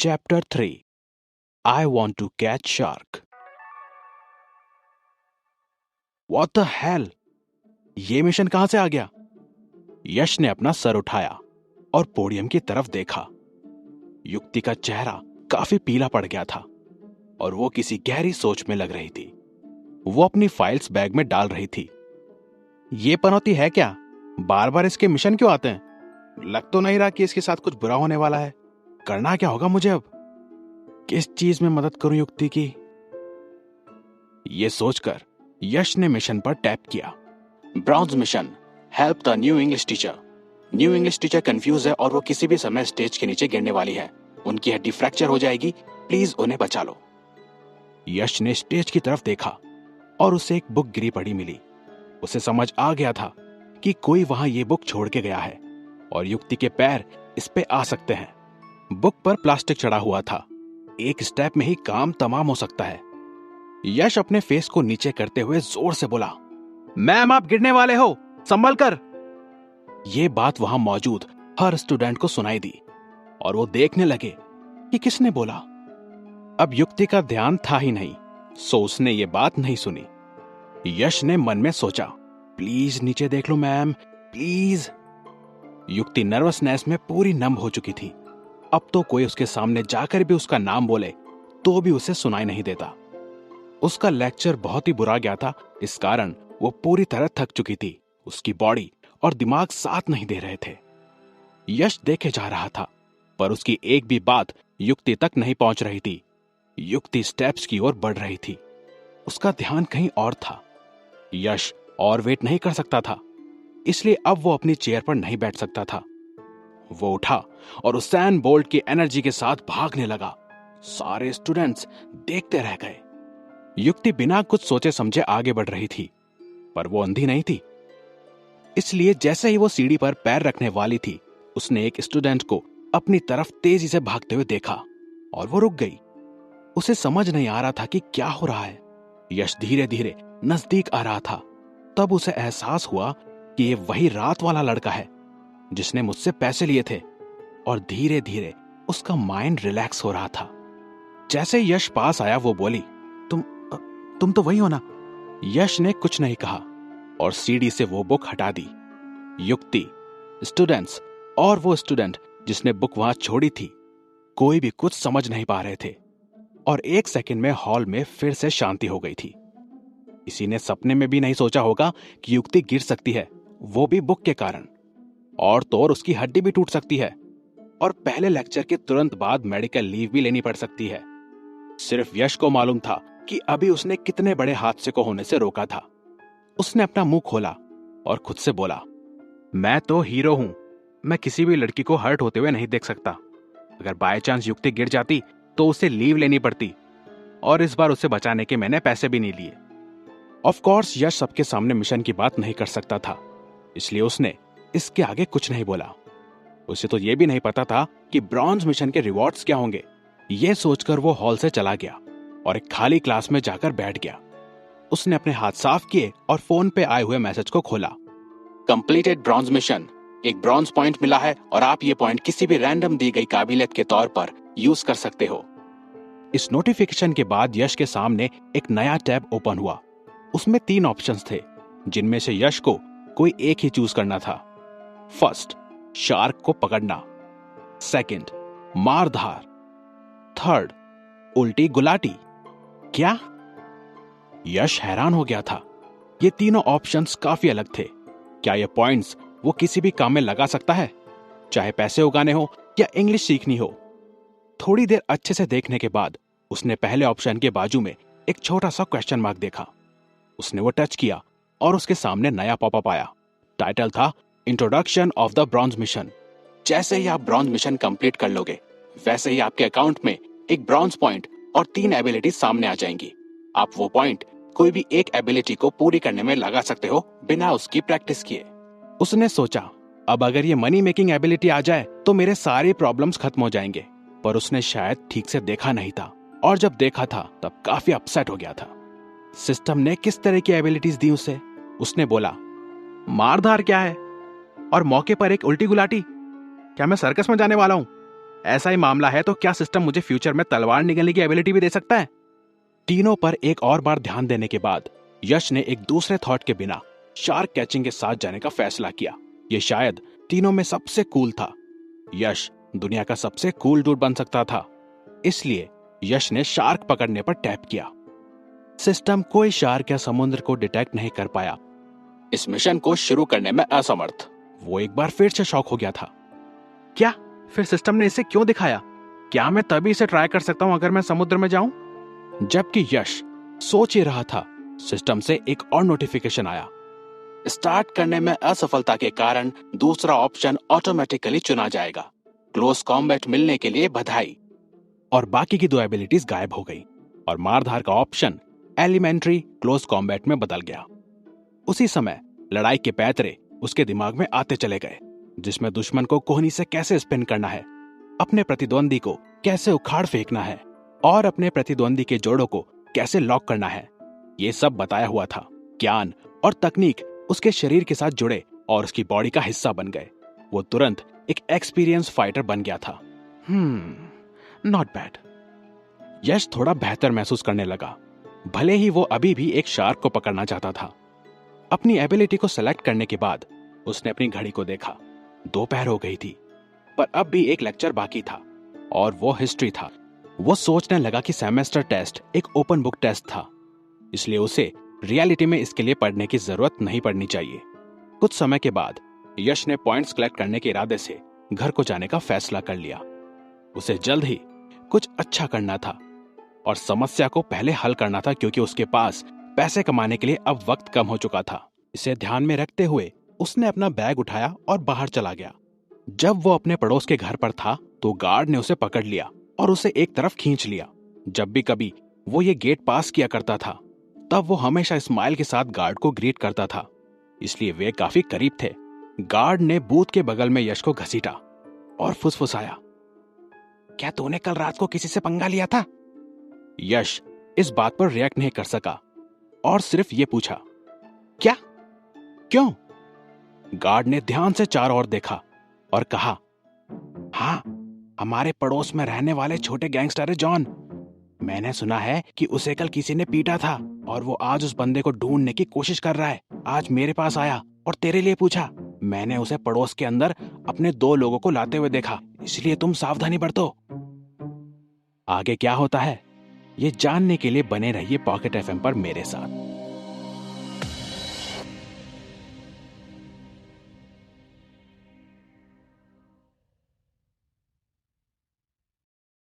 Chapter 3 I want to catch shark. What the hell, ये mission कहां से आ गया? यश ने अपना सर उठाया और पोडियम की तरफ देखा। युक्ति का चेहरा काफी पीला पड़ गया था और वो किसी गहरी सोच में लग रही थी। वो अपनी फाइल्स बैग में डाल रही थी। ये पनौती है क्या? बार बार इसके मिशन क्यों आते हैं? लग तो नहीं रहा कि इसके साथ कुछ बुरा होने वाला है। करना क्या होगा मुझे अब? किस चीज में मदद करूं युक्ति की? ये सोचकर यश ने मिशन पर टैप किया। Brown's mission, help the new English teacher. New English teacher confuse है और वो किसी भी समय स्टेज के नीचे गिरने वाली है। उनकी हड्डी फ्रैक्चर हो जाएगी, प्लीज उन्हें बचा लो। यश ने स्टेज की तरफ देखा और उसे एक बुक गिरी पड़ी मिली। उसे समझ आ गया था कि कोई वहां ये बुक छोड़ के गया है और युक्ति के पैर इस पे आ सकते हैं। बुक पर प्लास्टिक चढ़ा हुआ था। एक स्टेप में ही काम तमाम हो सकता है। यश अपने फेस को नीचे करते हुए जोर से बोला, मैम आप गिरने वाले हो, संभल कर। यह बात वहां मौजूद हर स्टूडेंट को सुनाई दी और वो देखने लगे कि किसने बोला। अब युक्ति का ध्यान था ही नहीं, सो उसने ये बात नहीं सुनी। यश ने मन में सोचा, प्लीज नीचे देख लो मैम, प्लीज। युक्ति नर्वसनेस में पूरी नम हो चुकी थी। अब तो कोई उसके सामने जाकर भी उसका नाम बोले तो भी उसे सुनाई नहीं देता। उसका लेक्चर बहुत ही बुरा गया था, इस कारण वो पूरी तरह थक चुकी थी। उसकी बॉडी और दिमाग साथ नहीं दे रहे थे। यश देखे जा रहा था पर उसकी एक भी बात युक्ति तक नहीं पहुंच रही थी। युक्ति स्टेप्स की ओर बढ़ रही थी, उसका ध्यान कहीं और था। यश और वेट नहीं कर सकता था, इसलिए अब वो अपनी चेयर पर नहीं बैठ सकता था। वो उठा और उसैन बोल्ट की एनर्जी के साथ भागने लगा। सारे स्टूडेंट्स देखते रह गए। युक्ति बिना कुछ सोचे समझे आगे बढ़ रही थी, पर वो अंधी नहीं थी, इसलिए जैसे ही वो सीढ़ी पर पैर रखने वाली थी, उसने एक स्टूडेंट को अपनी तरफ तेजी से भागते हुए देखा और वो रुक गई। उसे समझ नहीं आ रहा था कि क्या हो रहा है। यश धीरे धीरे नजदीक आ रहा था। तब उसे एहसास हुआ कि ये वही रात वाला लड़का है जिसने मुझसे पैसे लिए थे, और धीरे धीरे उसका माइंड रिलैक्स हो रहा था। जैसे यश पास आया वो बोली, तुम तो वही हो ना? यश ने कुछ नहीं कहा और सीढ़ी से वो बुक हटा दी। युक्ति, स्टूडेंट्स और वो स्टूडेंट जिसने बुक वहां छोड़ी थी, कोई भी कुछ समझ नहीं पा रहे थे और एक सेकंड में हॉल में फिर से शांति हो गई थी। किसी ने सपने में भी नहीं सोचा होगा कि युक्ति गिर सकती है, वो भी बुक के कारण, और तो और उसकी हड्डी भी टूट सकती है और पहले लेक्चर के तुरंत बाद मेडिकल लीव भी लेनी पड़ सकती है। सिर्फ यश को मालूम था कि अभी उसने कितने बड़े हादसे को होने से रोका था। उसने अपना मुंह खोला और खुद से बोला, मैं तो हीरो हूं, मैं किसी भी लड़की को हर्ट होते हुए नहीं देख सकता। अगर बाय चांस युक्ति गिर जाती तो उसे लीव लेनी पड़ती, और इस बार उसे बचाने के मैंने पैसे भी नहीं लिए। ऑफ कोर्स यश सबके सामने मिशन की बात नहीं कर सकता था, इसलिए उसने इसके आगे कुछ नहीं बोला। उसे तो यह भी नहीं पता था कि ब्रॉन्ज मिशन के रिवॉर्ड्स क्या होंगे। यह सोचकर वो हॉल से चला गया और एक खाली क्लास में जाकर बैठ गया। उसने अपने हाथ साफ किए और फोन पे आए हुए मैसेज को खोला। कंप्लीटेड ब्रॉन्ज मिशन, एक ब्रॉन्ज पॉइंट मिला है और आप ये पॉइंट किसी भी रैंडम दी गई काबिलियत के तौर पर यूज कर सकते हो। इस नोटिफिकेशन के बाद यश के सामने एक नया टैब ओपन हुआ। उसमें 3 ऑप्शंस थे, जिनमें से यश को कोई एक ही चूज करना था। फर्स्ट, शार्क को पकड़ना। सेकंड, मारधार। थर्ड, उल्टी गुलाटी। क्या? यश हैरान हो गया था। ये तीनों ऑप्शंस काफी अलग थे। क्या ये पॉइंट्स वो किसी भी काम में लगा सकता है, चाहे पैसे उगाने हो या इंग्लिश सीखनी हो? थोड़ी देर अच्छे से देखने के बाद उसने पहले ऑप्शन के बाजू में एक छोटा सा क्वेश्चन मार्क देखा। उसने वो टच किया और उसके सामने नया पॉपअप आया। टाइटल था introduction of the bronze mission. जैसे ही आप ब्रॉन्ज मिशन कंप्लीट कर लोगे, वैसे ही आपके अकाउंट में एक ब्रॉन्ज पॉइंट और 3 एबिलिटी सामने आ जाएंगी। आप वो पॉइंट कोई भी एक एबिलिटी को पूरी करने में लगा सकते हो बिना उसकी प्रैक्टिस किए। उसने सोचा, अब अगर ये मनी मेकिंग एबिलिटी आ जाए तो मेरे सारे प्रॉब्लम्स खत्म हो जाएंगे, पर उसने शायद ठीक से देखा नहीं था, और जब देखा था तब काफी अपसेट हो गया था। सिस्टम ने किस तरह की एबिलिटीज दी उसे? उसने बोला, मारधार क्या है? और मौके पर एक उल्टी गुलाटी? क्या मैं सर्कस में जाने वाला हूं? ऐसा ही मामला है तो क्या सिस्टम मुझे फ्यूचर में तलवार निगलने की एबिलिटी भी दे सकता है? तीनों पर एक और बार ध्यान देने के बाद यश ने एक दूसरे थॉट के बिना शार्क कैचिंग के साथ जाने का फैसला किया। ये शायद तीनों में सबसे कूल था। यश दुनिया का सबसे कूल डूड बन सकता था। इसलिए यश ने शार्क पकड़ने पर टैप किया। सिस्टम कोई शार्क या समुद्र को डिटेक्ट नहीं कर पाया। इस मिशन को शुरू करने में असमर्थ। वो एक बार फिर से शॉक हो गया था। क्या फिर सिस्टम ने इसे क्यों दिखाया? क्या मैं तभी इसे ट्राई कर सकता हूं अगर मैं समुद्र में जाऊं? जबकि यश सोच ही रहा था, सिस्टम से एक और नोटिफिकेशन आया। स्टार्ट करने में असफलता के कारण दूसरा ऑप्शन ऑटोमेटिकली चुना जाएगा। क्लोज कॉम्बैट मिलने के लिए बधाई। और बाकी की 2 एबिलिटीज गायब हो गई और मारधार का ऑप्शन एलिमेंट्री क्लोज कॉम्बैट में बदल गया। उसी समय लड़ाई के पैतरे उसके दिमाग में आते चले गए, जिसमें दुश्मन को कोहनी से कैसे स्पिन करना है, अपने प्रतिद्वंदी को कैसे उखाड़ फेंकना है और अपने प्रतिद्वंदी के जोड़ों को कैसे लॉक करना है। ये सब बताया हुआ था। ज्ञान और तकनीक उसके शरीर के साथ जुड़े और उसकी बॉडी का हिस्सा बन गए। वो तुरंत एक एक्सपीरियंस फाइटर बन गया था। Not bad. यश थोड़ा बेहतर महसूस करने लगा, भले ही वो अभी भी एक शार्क को पकड़ना चाहता था। अपनी एबिलिटी को सेलेक्ट करने के बाद उसने अपनी घड़ी को देखा। 2 हो गई थी, पर अब भी एक लेक्चर बाकी था और वो हिस्ट्री था। वो सोचने लगा कि सेमेस्टर टेस्ट एक ओपन बुक टेस्ट था, इसलिए उसे रियलिटी में इसके लिए पढ़ने की जरूरत नहीं पड़नी चाहिए। कुछ समय के बाद यश ने पॉइंट्स कलेक्ट करने के इरादे से घर को जाने का फैसला कर लिया। उसे जल्द ही कुछ अच्छा करना था और समस्या को पहले हल करना था, क्योंकि उसके पास पैसे कमाने के लिए अब वक्त कम हो चुका था। इसे ध्यान में रखते हुए उसने अपना बैग उठाया और बाहर चला गया। जब वो अपने पड़ोस के घर पर था तो गार्ड ने उसे पकड़ लिया और उसे एक तरफ खींच लिया। जब भी कभी वो ये गेट पास किया करता था, तब वो हमेशा स्माइल के साथ गार्ड को ग्रीट करता था, इसलिए वे काफी करीब थे। गार्ड ने बूथ के बगल में यश को घसीटा और फुसफुसाया, क्या तूने कल रात को किसी से पंगा लिया था? यश इस बात पर रिएक्ट नहीं कर सका और सिर्फ ये पूछा, क्या? क्यों? गार्ड ने ध्यान से चारों ओर देखा और कहा, हाँ, हमारे पड़ोस में रहने वाले छोटे गैंगस्टर है जॉन। मैंने सुना है कि उसे कल किसी ने पीटा था और वो आज उस बंदे को ढूंढने की कोशिश कर रहा है। आज मेरे पास आया और तेरे लिए पूछा। मैंने उसे पड़ोस के अंदर अपने 2 लोगों को लाते हुए देखा, इसलिए तुम सावधानी बरतो। आगे क्या होता है ये जानने के लिए बने रहिए पॉकेट एफएम पर मेरे साथ।